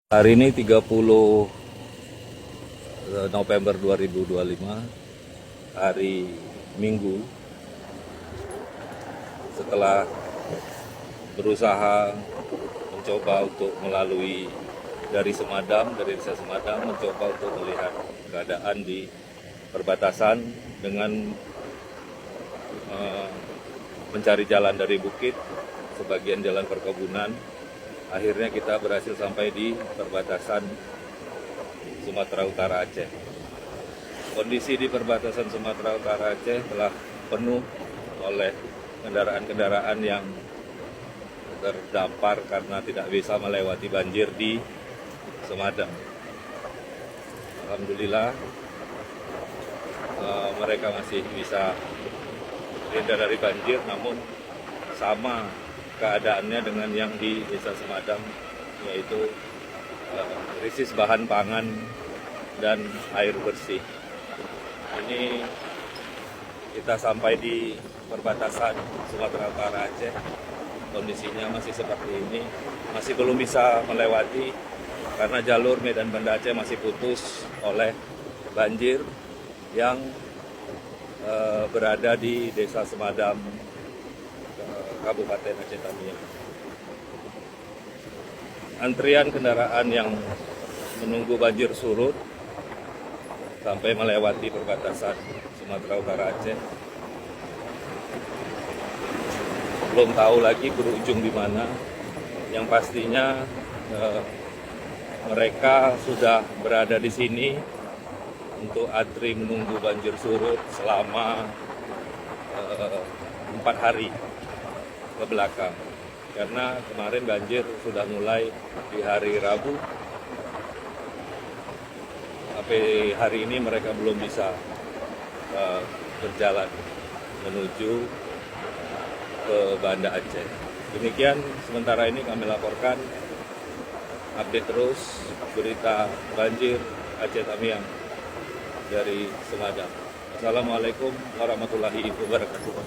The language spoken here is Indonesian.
Hari ini 30 November 2025, hari Minggu. Setelah berusaha mencoba untuk melalui dari desa Semadam, mencoba untuk melihat keadaan di perbatasan dengan mencari jalan dari bukit, sebagian jalan perkebunan. Akhirnya kita berhasil sampai di perbatasan Sumatera Utara Aceh. Kondisi di perbatasan Sumatera Utara Aceh telah penuh oleh kendaraan-kendaraan yang terdampar karena tidak bisa melewati banjir di Semadam. Alhamdulillah mereka masih bisa terhindar dari banjir, namun sama keadaannya dengan yang di desa Semadam, yaitu krisis bahan pangan dan air bersih. Ini kita sampai di perbatasan Sumatera Utara Aceh, kondisinya masih seperti ini, masih belum bisa melewati karena jalur Medan Banda Aceh masih putus oleh banjir yang berada di desa Semadam, Kabupaten Aceh Tamiang. Antrian kendaraan yang menunggu banjir surut sampai melewati perbatasan Sumatera Utara Aceh. Belum tahu lagi berujung di mana. Yang pastinya mereka sudah berada di sini untuk antri menunggu banjir surut selama 4 hari ke belakang, karena kemarin banjir sudah mulai di hari Rabu. Sampai hari ini mereka belum bisa berjalan menuju ke Banda Aceh. Demikian sementara ini kami laporkan, update terus berita banjir Aceh Tamiang dari Semadam. Assalamualaikum warahmatullahi wabarakatuh.